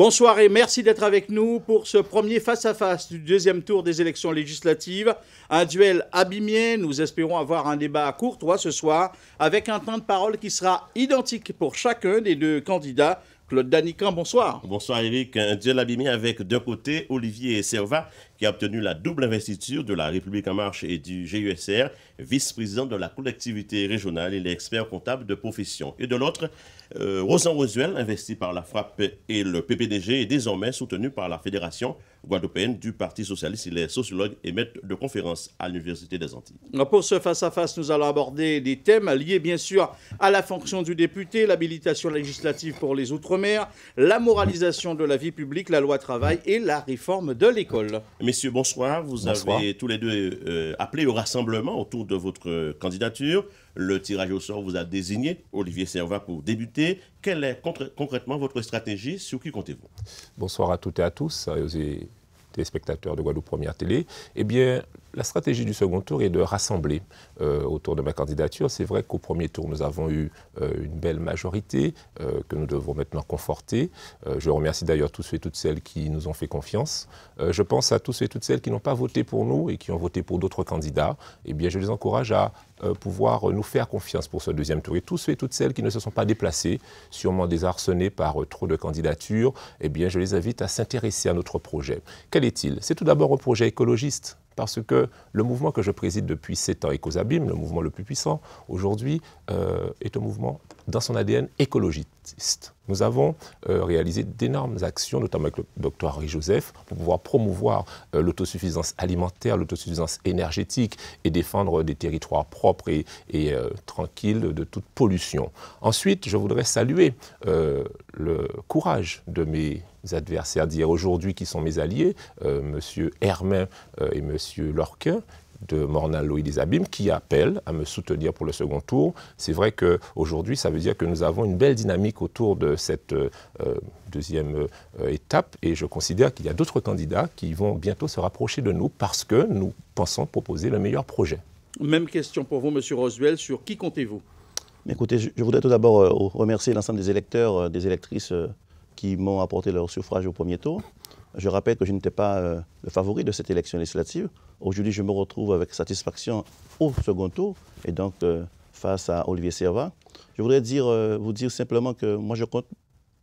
Bonsoir et merci d'être avec nous pour ce premier face-à-face du deuxième tour des élections législatives. Un duel abîmé. Nous espérons avoir un débat courtois ce soir avec un temps de parole qui sera identique pour chacun des deux candidats. Claude Danican, bonsoir. Bonsoir Eric. Un duel abîmé avec d'un côté Olivier Servat qui a obtenu la double investiture de la République en marche et du GUSR, vice-président de la collectivité régionale et l'expert comptable de profession. Et de l'autre, Rosan Rosuel, investi par la FRAPP et le PPDG, est désormais soutenu par la Fédération guadeloupéenne du Parti socialiste. Il est sociologue et maître de conférences à l'Université des Antilles. Pour ce face-à-face, nous allons aborder des thèmes liés bien sûr à la fonction du député, l'habilitation législative pour les Outre-mer, la moralisation de la vie publique, la loi travail et la réforme de l'école. Messieurs, bonsoir. Vous avez tous les deux appelé au rassemblement autour de votre candidature. Le tirage au sort vous a désigné, Olivier Servat, pour débuter. Quelle est concrètement votre stratégie? Sur qui comptez-vous? Bonsoir à toutes et à tous, aux téléspectateurs de Guadeloupe Première Télé. Eh bien, la stratégie du second tour est de rassembler autour de ma candidature. C'est vrai qu'au premier tour, nous avons eu une belle majorité que nous devons maintenant conforter. Je remercie d'ailleurs tous ceux et toutes celles qui nous ont fait confiance. Je pense à tous ceux et toutes celles qui n'ont pas voté pour nous et qui ont voté pour d'autres candidats. Eh bien, je les encourage à pouvoir nous faire confiance pour ce deuxième tour. Et tous ceux et toutes celles qui ne se sont pas déplacés, sûrement désarçonnés par trop de candidatures, eh bien, je les invite à s'intéresser à notre projet. Quel est-il? C'est tout d'abord un projet écologiste. Parce que le mouvement que je préside depuis 7 ans, Ecosabim, le mouvement le plus puissant aujourd'hui, est un mouvement dans son ADN écologiste. Nous avons réalisé d'énormes actions, notamment avec le Dr Henri Joseph, pour pouvoir promouvoir l'autosuffisance alimentaire, l'autosuffisance énergétique et défendre des territoires propres et tranquilles de toute pollution. Ensuite, je voudrais saluer le courage de mes adversaires d'hier aujourd'hui qui sont mes alliés, M. Hermin et M. Lorquin, de Mornal Loïc des Abîmes, qui appellent à me soutenir pour le second tour. C'est vrai qu'aujourd'hui, ça veut dire que nous avons une belle dynamique autour de cette deuxième étape et je considère qu'il y a d'autres candidats qui vont bientôt se rapprocher de nous parce que nous pensons proposer le meilleur projet. Même question pour vous, M. Rosuel, sur qui comptez-vous? Écoutez, je voudrais tout d'abord remercier l'ensemble des électeurs, des électrices qui m'ont apporté leur suffrage au premier tour. Je rappelle que je n'étais pas le favori de cette élection législative. Aujourd'hui, je me retrouve avec satisfaction au second tour et donc face à Olivier Servat. Je voudrais vous dire simplement que moi, je compte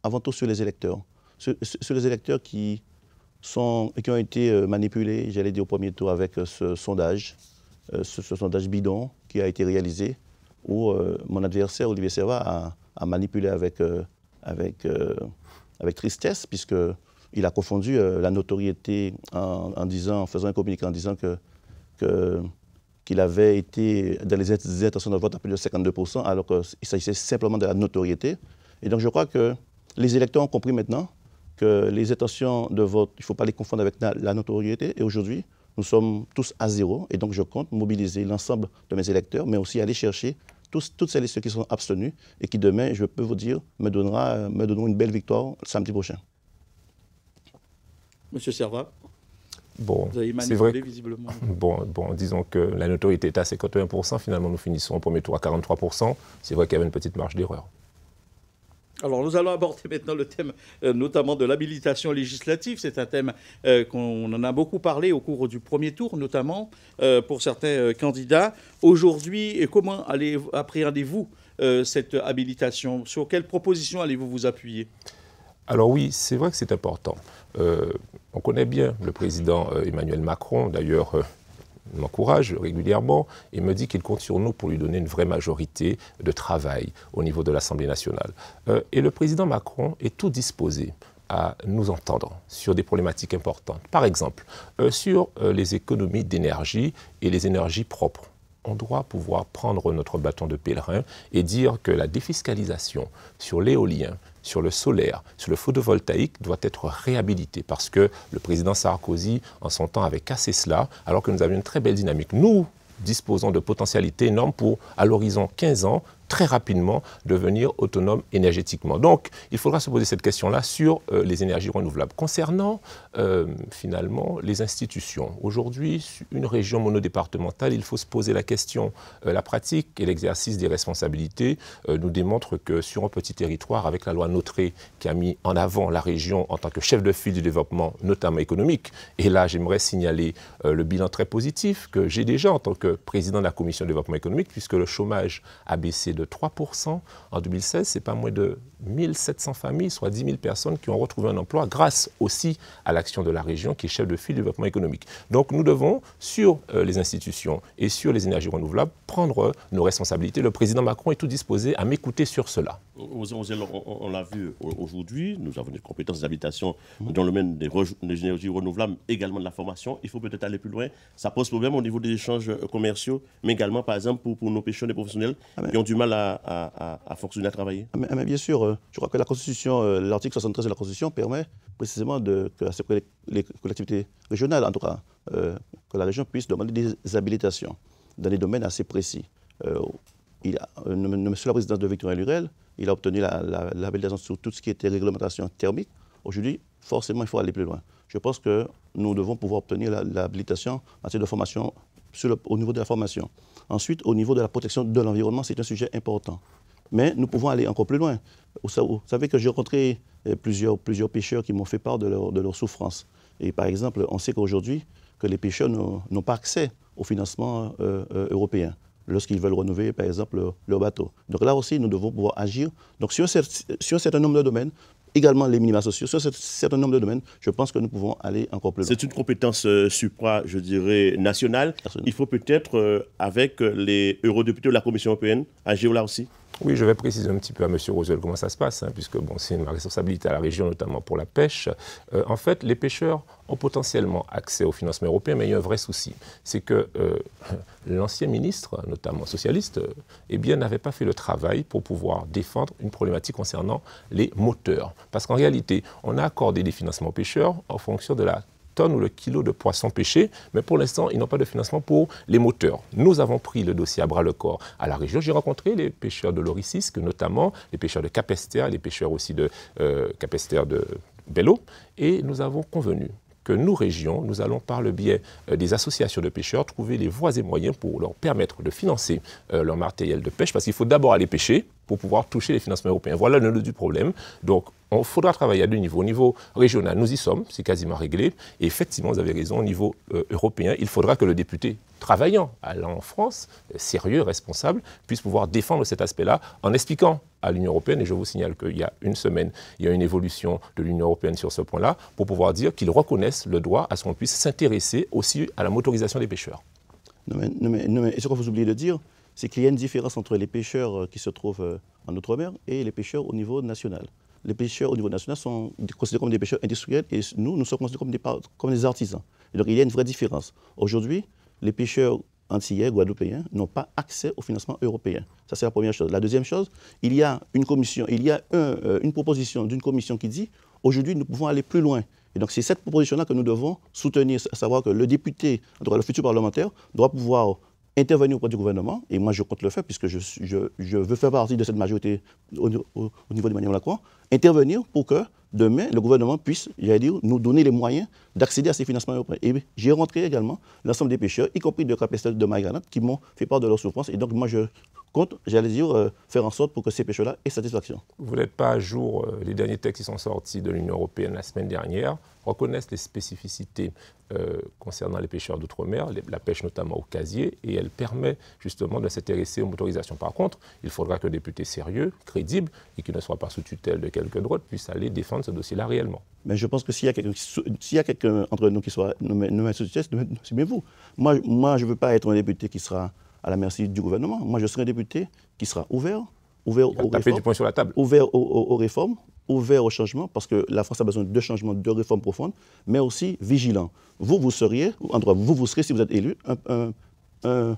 avant tout sur les électeurs. Sur les électeurs qui ont été manipulés, j'allais dire au premier tour, avec ce sondage bidon qui a été réalisé où mon adversaire, Olivier Servat, a manipulé avec tristesse, puisqu'il a confondu la notoriété en faisant un communiqué en disant qu'il avait été dans les intentions de vote à plus de 52%, alors qu'il s'agissait simplement de la notoriété. Et donc je crois que les électeurs ont compris maintenant que les intentions de vote, il ne faut pas les confondre avec la notoriété. Et aujourd'hui, nous sommes tous à zéro. Et donc je compte mobiliser l'ensemble de mes électeurs, mais aussi aller chercher toutes celles et ceux qui sont abstenus et qui demain, je peux vous dire, me donneront une belle victoire samedi prochain. Monsieur Servat, bon, vous avez manipulé visiblement. Bon, disons que la notoriété est à 51%, finalement nous finissons au premier tour à 43%. C'est vrai qu'il y avait une petite marge d'erreur. Alors nous allons aborder maintenant le thème notamment de l'habilitation législative. C'est un thème qu'on en a beaucoup parlé au cours du premier tour, notamment pour certains candidats. Aujourd'hui, comment appréhendez-vous cette habilitation? Sur quelles propositions allez-vous vous appuyer? Alors oui, c'est vrai que c'est important. On connaît bien le président Emmanuel Macron, d'ailleurs m'encourage régulièrement et me dit qu'il compte sur nous pour lui donner une vraie majorité de travail au niveau de l'Assemblée nationale. Et le président Macron est tout disposé à nous entendre sur des problématiques importantes. Par exemple, sur les économies d'énergie et les énergies propres. On doit pouvoir prendre notre bâton de pèlerin et dire que la défiscalisation sur l'éolien, sur le solaire, sur le photovoltaïque doit être réhabilitée parce que le président Sarkozy, en son temps, avait cassé cela alors que nous avions une très belle dynamique. Nous disposons de potentialités énormes pour, à l'horizon 15 ans, très rapidement devenir autonome énergétiquement. Donc, il faudra se poser cette question-là sur les énergies renouvelables. Concernant, finalement, les institutions. Aujourd'hui, une région monodépartementale, il faut se poser la question. La pratique et l'exercice des responsabilités nous démontrent que sur un petit territoire, avec la loi Notré qui a mis en avant la région en tant que chef de file du développement, notamment économique, et là, j'aimerais signaler le bilan très positif que j'ai déjà en tant que président de la commission de développement économique, puisque le chômage a baissé de 3% en 2016. C'est pas moins de 1700 familles, soit 10 000 personnes qui ont retrouvé un emploi grâce aussi à l'action de la région qui est chef de file du développement économique. Donc nous devons, sur les institutions et sur les énergies renouvelables, prendre nos responsabilités. Le président Macron est tout disposé à m'écouter sur cela. On l'a vu aujourd'hui, nous avons des compétences d'habitation dans le domaine des énergies renouvelables, également de la formation. Il faut peut-être aller plus loin. Ça pose problème au niveau des échanges commerciaux, mais également, par exemple, pour nos pêcheurs, des professionnels qui ont du mal à fonctionner, à travailler. Mais bien sûr, je crois que la Constitution, l'article 73 de la Constitution permet précisément que les collectivités régionales, en tout cas, que la région puisse demander des habilitations dans des domaines assez précis. Monsieur le président de Victorien Lurel, il a obtenu l'habilitation sur tout ce qui était réglementation thermique. Aujourd'hui, forcément, il faut aller plus loin. Je pense que nous devons pouvoir obtenir l'habilitation en matière de formation au niveau de la formation. Ensuite, au niveau de la protection de l'environnement, c'est un sujet important. Mais nous pouvons aller encore plus loin. Vous savez que j'ai rencontré plusieurs pêcheurs qui m'ont fait part de leur souffrance. Et par exemple, on sait qu'aujourd'hui, que les pêcheurs n'ont pas accès au financement européen lorsqu'ils veulent renouveler, par exemple, leur bateau. Donc là aussi, nous devons pouvoir agir. Donc sur un certain nombre de domaines, également les minima sociaux, sur un certain nombre de domaines, je pense que nous pouvons aller encore plus loin. C'est une compétence supra, je dirais, nationale. Absolument. Il faut peut-être, avec les eurodéputés de la Commission européenne, agir là aussi. Oui, je vais préciser un petit peu à M. Rosel comment ça se passe, puisque bon, c'est ma responsabilité à la région, notamment pour la pêche. En fait, les pêcheurs ont potentiellement accès au financement européen, mais il y a un vrai souci. C'est que l'ancien ministre, notamment socialiste, n'avait pas fait le travail pour pouvoir défendre une problématique concernant les moteurs. Parce qu'en réalité, on a accordé des financements aux pêcheurs en fonction de la tonne ou le kilo de poisson pêché, mais pour l'instant, ils n'ont pas de financement pour les moteurs. Nous avons pris le dossier à bras-le-corps à la région. J'ai rencontré les pêcheurs de l'Oricisque, notamment les pêcheurs de Capesterre, les pêcheurs aussi de Capesterre de Bello, et nous avons convenu que nous, régions, nous allons par le biais des associations de pêcheurs trouver les voies et moyens pour leur permettre de financer leur matériel de pêche, parce qu'il faut d'abord aller pêcher pour pouvoir toucher les financements européens. Voilà le nœud du problème. Donc, il faudra travailler à deux niveaux. Au niveau régional, nous y sommes, c'est quasiment réglé. Et effectivement, vous avez raison, au niveau européen, il faudra que le député travaillant, allant en France, sérieux, responsable, puisse pouvoir défendre cet aspect-là en expliquant à l'Union européenne, et je vous signale qu'il y a une semaine, il y a une évolution de l'Union européenne sur ce point-là, pour pouvoir dire qu'ils reconnaissent le droit à ce qu'on puisse s'intéresser aussi à la motorisation des pêcheurs. Non, mais ce que vous oubliez de dire, c'est qu'il y a une différence entre les pêcheurs qui se trouvent en Outre-mer et les pêcheurs au niveau national. Les pêcheurs au niveau national sont considérés comme des pêcheurs industriels et nous sommes considérés comme des artisans. Et donc il y a une vraie différence. Aujourd'hui, les pêcheurs antillais, guadeloupéens, n'ont pas accès au financement européen. Ça, c'est la première chose. La deuxième chose, il y a une commission, il y a une proposition d'une commission qui dit aujourd'hui, nous pouvons aller plus loin. Et donc, c'est cette proposition-là que nous devons soutenir, à savoir que le député, en tout cas le futur parlementaire, doit pouvoir intervenir auprès du gouvernement, et moi je compte le faire puisque je veux faire partie de cette majorité au niveau d'Emmanuel Macron, intervenir pour que demain le gouvernement puisse, j'allais dire, nous donner les moyens d'accéder à ces financements européens. Et j'ai rentré également l'ensemble des pêcheurs, y compris de Capesterre de Marie-Granate, qui m'ont fait part de leur souffrance. Et donc moi je compte, j'allais dire, faire en sorte pour que ces pêcheurs-là aient satisfaction. Vous n'êtes pas à jour, les derniers textes qui sont sortis de l'Union européenne la semaine dernière reconnaissent les spécificités concernant les pêcheurs d'outre-mer, la pêche notamment au casier, et elle permet justement de s'intéresser aux motorisations. Par contre, il faudra que des députés sérieux, crédibles, et qui ne soient pas sous tutelle de quelques droites, puissent aller défendre ce dossier-là réellement. Mais je pense que s'il y a quelqu'un entre nous qui soit nommé sous tutelle, c'est bien vous. Moi, je ne veux pas être un député qui sera à la merci du gouvernement. Moi, je serai un député qui sera ouvert aux réformes, du poing sur la table. Ouvert aux réformes, ouvert au changement, parce que la France a besoin de changements, de réformes profondes, mais aussi vigilant. Vous serez, si vous êtes élu, un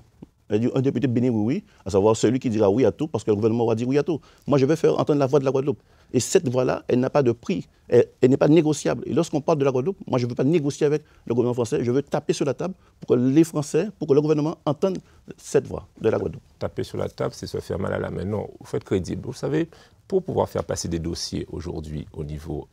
un député béni oui, à savoir celui qui dira oui à tout parce que le gouvernement va dire oui à tout. Moi, je vais faire entendre la voix de la Guadeloupe. Et cette voix-là, elle n'a pas de prix, elle n'est pas négociable. Et lorsqu'on parle de la Guadeloupe, moi, je ne veux pas négocier avec le gouvernement français, je veux taper sur la table pour que les Français, pour que le gouvernement entende cette voix de la Guadeloupe. Taper sur la table, c'est se faire mal à la main. Non, vous faites crédible. Vous savez, pour pouvoir faire passer des dossiers aujourd'hui au niveau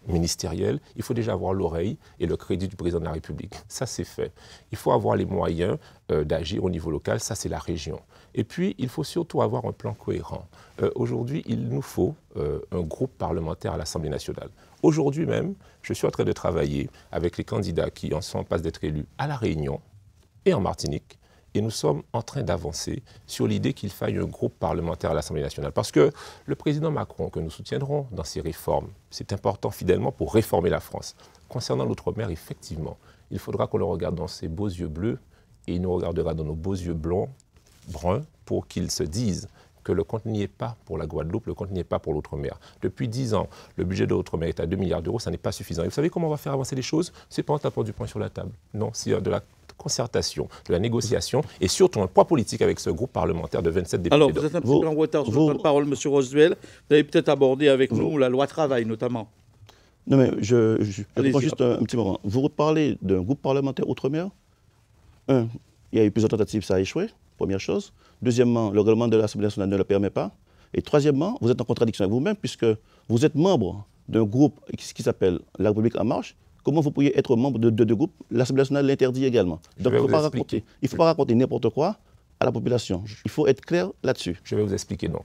ministériel, il faut déjà avoir l'oreille et le crédit du président de la République. Ça, c'est fait. Il faut avoir les moyens d'agir au niveau local. Ça, c'est la région. Et puis, il faut surtout avoir un plan cohérent. Aujourd'hui, il nous faut un groupe parlementaire à l'Assemblée nationale. Aujourd'hui même, je suis en train de travailler avec les candidats qui en sont en passe d'être élus à La Réunion et en Martinique. Et nous sommes en train d'avancer sur l'idée qu'il faille un groupe parlementaire à l'Assemblée nationale. Parce que le président Macron, que nous soutiendrons dans ses réformes, c'est important fidèlement pour réformer la France. Concernant l'outre-mer, effectivement, il faudra qu'on le regarde dans ses beaux yeux bleus et il nous regardera dans nos beaux yeux blancs, bruns, pour qu'il se dise que le compte n'y est pas pour la Guadeloupe, le compte n'y est pas pour l'outre-mer. Depuis 10 ans, le budget de l'outre-mer est à 2 milliards d'euros, ça n'est pas suffisant. Et vous savez comment on va faire avancer les choses? C'est pas en tapant du poing sur la table. Non, c'est de la concertation, de la négociation et surtout un poids politique avec ce groupe parlementaire de 27 députés. Alors, vous êtes un petit peu en retard sur votre parole, M. Rosuel. Vous allez peut-être aborder avec nous la loi travail, notamment. Non, mais je réponds juste un petit moment. Vous parlez d'un groupe parlementaire outre-mer. Il y a eu plusieurs tentatives, ça a échoué, première chose. Deuxièmement, le règlement de l'Assemblée nationale ne le permet pas. Et troisièmement, vous êtes en contradiction avec vous-même puisque vous êtes membre d'un groupe qui s'appelle La République en marche. Comment vous pourriez être membre de deux groupes? L'Assemblée nationale l'interdit également. Donc il ne faut pas raconter n'importe quoi à la population. Il faut être clair là-dessus. Je vais vous expliquer donc.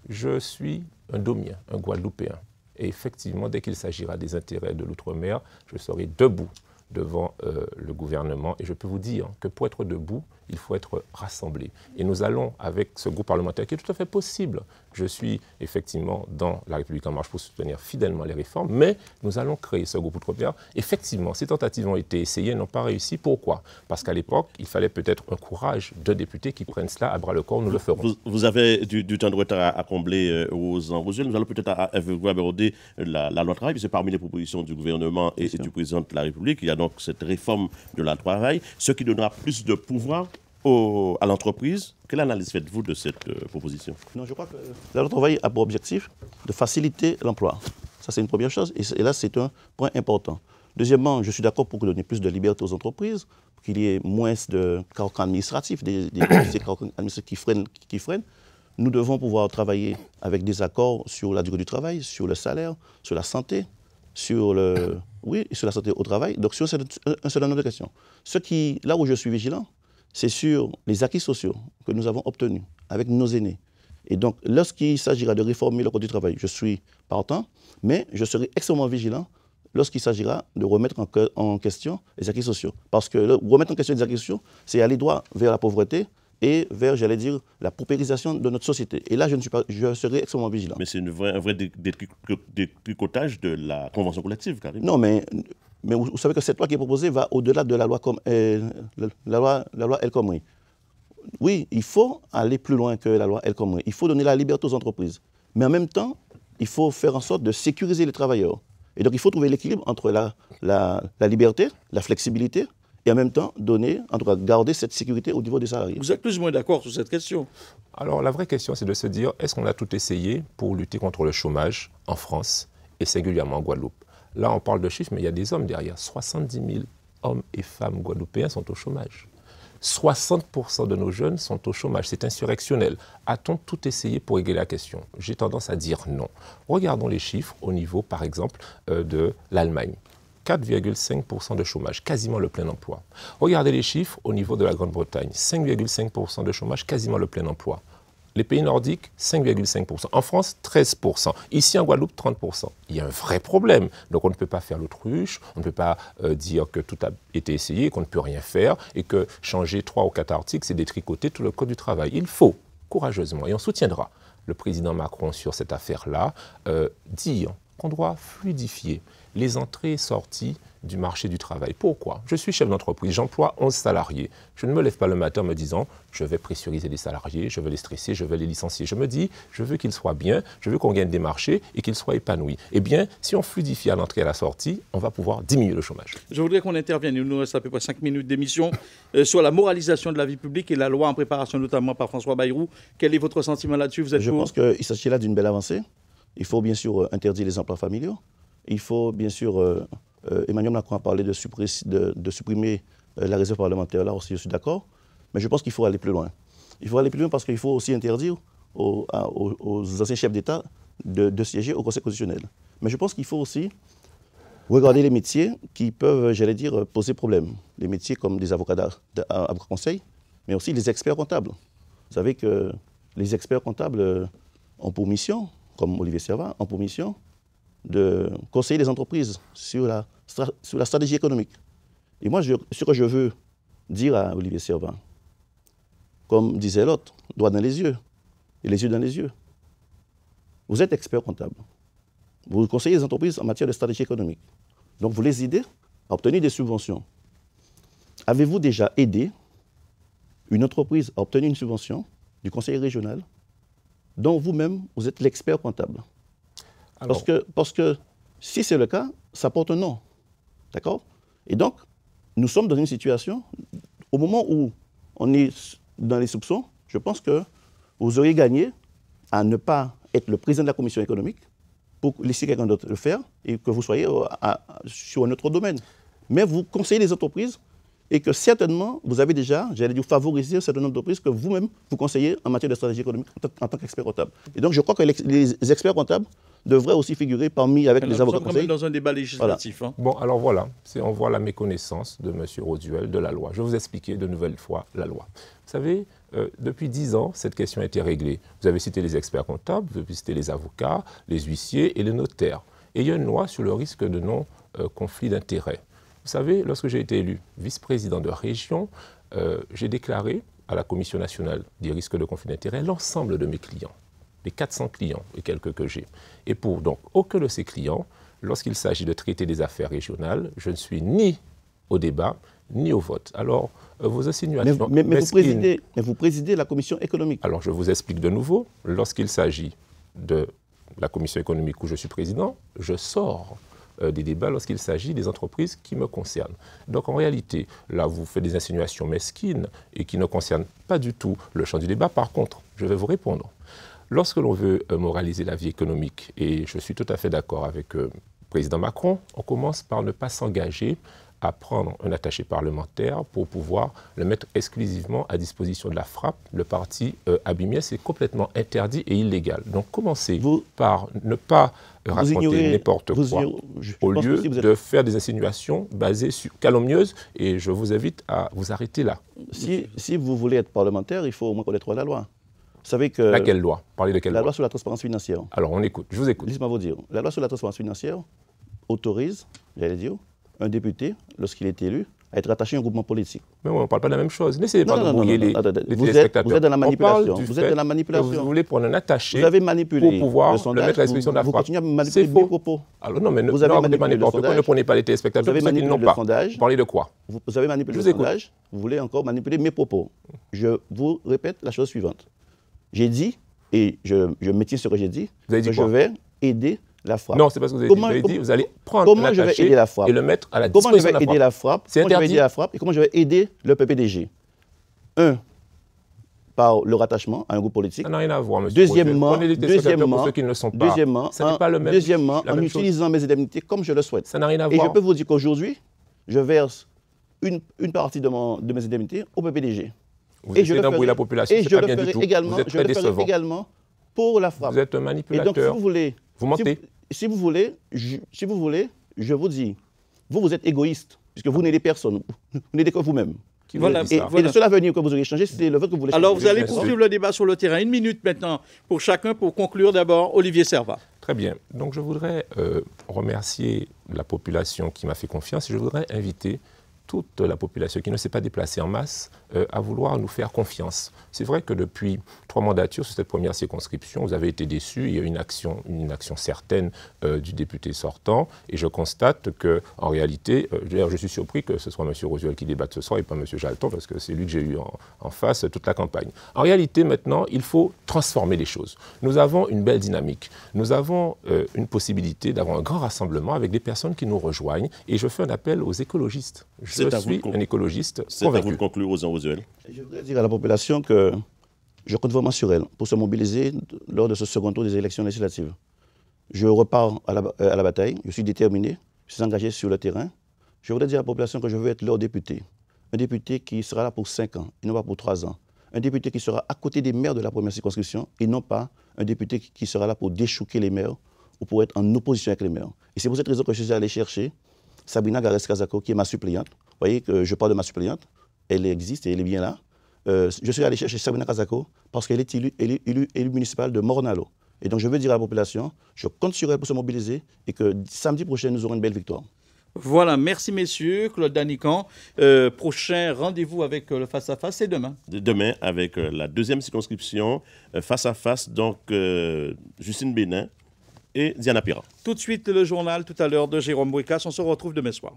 Je suis un Domien, un Guadeloupéen. Et effectivement, dès qu'il s'agira des intérêts de l'outre-mer, je serai debout devant le gouvernement. Et je peux vous dire que pour être debout, il faut être rassemblé. Et nous allons, avec ce groupe parlementaire, qui est tout à fait possible, je suis effectivement dans La République en marche pour soutenir fidèlement les réformes, mais nous allons créer ce groupe outre-mer. Effectivement, ces tentatives ont été essayées, n'ont pas réussi. Pourquoi? Parce qu'à l'époque, il fallait peut-être un courage de députés qui prennent cela à bras-le-corps. Nous le ferons. Vous avez du temps de retard à combler aux enjeux. Nous allons peut-être aborder la loi travail, puisque parmi les propositions du gouvernement et du président de la République, il y a donc cette réforme de la travail, ce qui donnera plus de pouvoir à l'entreprise. Quelle analyse faites-vous de cette proposition? Non, je crois que la loi travail a pour objectif de faciliter l'emploi. Ça, c'est une première chose. Et là, c'est un point important. Deuxièmement, je suis d'accord pour donner plus de liberté aux entreprises, pour qu'il y ait moins de carcans administratifs, des carcans administratifs qui freinent. Nous devons pouvoir travailler avec des accords sur la durée du travail, sur le salaire, sur la santé, sur la santé au travail. Donc, sur un certain nombre de questions. Là où je suis vigilant, c'est sur les acquis sociaux que nous avons obtenus avec nos aînés. Et donc, lorsqu'il s'agira de réformer le code du travail, je suis partant, mais je serai extrêmement vigilant lorsqu'il s'agira de remettre en question les acquis sociaux. Parce que remettre en question les acquis sociaux, c'est aller droit vers la pauvreté et vers, j'allais dire, la paupérisation de notre société. Et là, je serai extrêmement vigilant. Mais c'est un vrai détricotage de la convention collective, Karim. Non, mais vous savez que cette loi qui est proposée va au-delà de la loi El Khomri. Oui, il faut aller plus loin que la loi El Khomri. Il faut donner la liberté aux entreprises. Mais en même temps, il faut faire en sorte de sécuriser les travailleurs. Et donc, il faut trouver l'équilibre entre la liberté, la flexibilité, et en même temps, garder cette sécurité au niveau des salariés. Vous êtes plus ou moins d'accord sur cette question? Alors, la vraie question, c'est de se dire, est-ce qu'on a tout essayé pour lutter contre le chômage en France et singulièrement en Guadeloupe? Là, on parle de chiffres, mais il y a des hommes derrière. 70 000 hommes et femmes guadeloupéens sont au chômage. 60% de nos jeunes sont au chômage. C'est insurrectionnel. A-t-on tout essayé pour régler la question? J'ai tendance à dire non. Regardons les chiffres au niveau, par exemple, de l'Allemagne. 4,5% de chômage, quasiment le plein emploi. Regardez les chiffres au niveau de la Grande-Bretagne. 5,5% de chômage, quasiment le plein emploi. Les pays nordiques, 5,5%. En France, 13%. Ici, en Guadeloupe, 30%. Il y a un vrai problème. Donc, on ne peut pas faire l'autruche, on ne peut pas dire que tout a été essayé, qu'on ne peut rien faire, et que changer 3 ou 4 articles, c'est détricoter tout le code du travail. Il faut, courageusement, et on soutiendra le président Macron sur cette affaire-là, dire qu'on doit fluidifier les entrées et sorties du marché du travail. Pourquoi? Je suis chef d'entreprise, j'emploie 11 salariés. Je ne me lève pas le matin en me disant je vais pressuriser les salariés, je vais les stresser, je vais les licencier. Je me dis je veux qu'ils soient bien, je veux qu'on gagne des marchés et qu'ils soient épanouis. Eh bien, si on fluidifie à l'entrée et à la sortie, on va pouvoir diminuer le chômage. Je voudrais qu'on intervienne, il nous reste à peu près 5 minutes d'émission, sur la moralisation de la vie publique et la loi en préparation notamment par François Bayrou. Quel est votre sentiment là-dessus? Vous êtes Je pense qu'il s'agit là d'une belle avancée. Il faut bien sûr interdire les emplois familiaux. Il faut bien sûr... Emmanuel Macron a parlé de supprimer la réserve parlementaire, là aussi je suis d'accord, mais je pense qu'il faut aller plus loin. Il faut aller plus loin parce qu'il faut aussi interdire aux anciens chefs d'État de siéger au Conseil constitutionnel. Mais je pense qu'il faut aussi regarder les métiers qui peuvent, j'allais dire, poser problème. Les métiers comme des avocats conseil, mais aussi les experts comptables. Vous savez que les experts comptables ont pour mission, comme Olivier Servat, ont pour mission de conseiller les entreprises sur la stratégie économique. Et moi, ce que je veux dire à Olivier Servat, comme disait l'autre, droit dans les yeux et les yeux dans les yeux. Vous êtes expert comptable. Vous conseillez les entreprises en matière de stratégie économique. Donc, vous les aidez à obtenir des subventions. Avez-vous déjà aidé une entreprise à obtenir une subvention du conseil régional dont vous-même, vous êtes l'expert comptable? Parce que si c'est le cas, ça porte un nom. D'accord? Et donc, nous sommes dans une situation, au moment où on est dans les soupçons, je pense que vous auriez gagné à ne pas être le président de la commission économique pour laisser quelqu'un d'autre le faire et que vous soyez sur un autre domaine. Mais vous conseillez les entreprises et que certainement, vous avez déjà, j'allais dire, favorisé un certain nombre d'entreprises que vous-même, vous conseillez en matière de stratégie économique en tant qu'expert comptable. Et donc, je crois que les experts comptables devraient aussi figurer avec les avocats conseils. Dans un débat législatif. Voilà. Bon, alors voilà, on voit la méconnaissance de M. Roduel de la loi. Je vais vous expliquer de nouvelle fois la loi. Vous savez, depuis 10 ans, cette question a été réglée. Vous avez cité les experts comptables, vous avez cité les avocats, les huissiers et les notaires. Et il y a une loi sur le risque de non-conflit d'intérêts. Vous savez, lorsque j'ai été élu vice-président de région, j'ai déclaré à la Commission nationale des risques de conflit d'intérêts l'ensemble de mes clients, les 400 clients et quelques que j'ai. Et pour donc aucun de ces clients, lorsqu'il s'agit de traiter des affaires régionales, je ne suis ni au débat, ni au vote. Alors, vos insinuations... Mais vous présidez la commission économique. Alors, je vous explique de nouveau. Lorsqu'il s'agit de la commission économique où je suis président, je sors des débats lorsqu'il s'agit des entreprises qui me concernent. Donc en réalité, là vous faites des insinuations mesquines et qui ne concernent pas du tout le champ du débat. Par contre, je vais vous répondre. Lorsque l'on veut moraliser la vie économique, et je suis tout à fait d'accord avec le président Macron, on commence par ne pas s'engager à prendre un attaché parlementaire pour pouvoir le mettre exclusivement à disposition de la frappe. Le parti abîmé, c'est complètement interdit et illégal. Donc commencez par ne pas raconter n'importe quoi au lieu de faire des insinuations basées sur calomnieuses, et je vous invite à vous arrêter là. Si vous voulez être parlementaire, il faut au moins connaître la loi. Vous savez que... Laquelle loi? Parlez de quelle loi? La loi sur la transparence financière. Alors on écoute, je vous écoute. Laissez-moi vous dire. La loi sur la transparence financière autorise, j'allais dire, un député, lorsqu'il est élu, à être attaché à un groupement politique. Mais on ne parle pas de la même chose. N'essayez pas de brouiller les téléspectateurs. Vous êtes dans la manipulation. Vous êtes dans la manipulation. Vous voulez prendre un attaché vous avez manipulé pour pouvoir le sondage, le mettre à disposition de la frappe. Vous continuez à manipuler mes propos. Alors non, mais vous avez manipulé n'importe quoi. Ne prenez pas les téléspectateurs pour ceux qui n'ont pas. Parlez de quoi? Vous avez manipulé le sondage. Vous voulez encore manipuler mes propos. Je vous répète la chose suivante. J'ai dit, et je maintiens ce que j'ai dit, que je vais aider la frappe. Non, c'est parce que vous avez dit, vous allez prendre un attaché et le mettre à la disposition de la frappe. Comment je vais aider la frappe? C'est interdit. Comment je vais aider la frappe et comment je vais aider le PPDG? Par le rattachement à un groupe politique. Ça n'a rien à voir, monsieur. Deuxièmement, pour ceux qui ne le sont pas. Deuxièmement, en utilisant mes indemnités comme je le souhaite. Ça n'a rien à voir. Et je peux vous dire qu'aujourd'hui, je verse une partie de mes indemnités au PPDG. Vous essayez d'embrouiller la population, c'est pas bien du tout. Vous êtes très décevant. Je le ferai également pour la frappe. Vous êtes un manipulateur. Et donc, si vous voulez... Vous mentez. Si vous voulez, je vous dis, vous êtes égoïste, puisque vous n'aidez personne, vous n'aidez que vous-même. Voilà, et le seul avenir que vous aurez changé, c'est le vote que vous voulez changer. Alors, vous allez poursuivre le débat sur le terrain. 1 minute maintenant pour chacun, pour conclure d'abord, Olivier Servat. Très bien. Donc, je voudrais remercier la population qui m'a fait confiance et je voudrais inviter toute la population qui ne s'est pas déplacée en masse à vouloir nous faire confiance. C'est vrai que depuis 3 mandatures sur cette première circonscription, vous avez été déçus. Il y a une action certaine du député sortant. Et je constate qu'en réalité, je suis surpris que ce soit M. Rosuel qui débatte ce soir et pas M. Jalton, parce que c'est lui que j'ai eu en face toute la campagne. En réalité, maintenant, il faut transformer les choses. Nous avons une belle dynamique. Nous avons une possibilité d'avoir un grand rassemblement avec des personnes qui nous rejoignent. Et je fais un appel aux écologistes. Je suis un écologiste convaincu. C'est à vous de conclure, Rosuel. Je voudrais dire à la population que je compte vraiment sur elle pour se mobiliser lors de ce second tour des élections législatives. Je repars à la bataille, je suis déterminé, je suis engagé sur le terrain. Je voudrais dire à la population que je veux être leur député. Un député qui sera là pour 5 ans et non pas pour 3 ans. Un député qui sera à côté des maires de la première circonscription et non pas un député qui sera là pour déchouquer les maires ou pour être en opposition avec les maires. Et c'est pour cette raison que je suis allé chercher Sabrina Garès-Kazako, qui est ma suppléante. Vous voyez que je parle de ma suppléante, elle existe et elle est bien là. Je suis allé chercher Sabrina Kazako parce qu'elle est élue municipale de Mornalo. Et donc je veux dire à la population, je compte sur elle pour se mobiliser et que samedi prochain, nous aurons une belle victoire. Voilà, merci messieurs. Claude Danican, prochain rendez-vous avec le face-à-face, c'est demain. Demain, avec la deuxième circonscription, face-à-face, donc Justine Bénin et Diana Pira. Tout de suite, le journal, tout à l'heure, de Jérôme Bouikas. On se retrouve demain soir.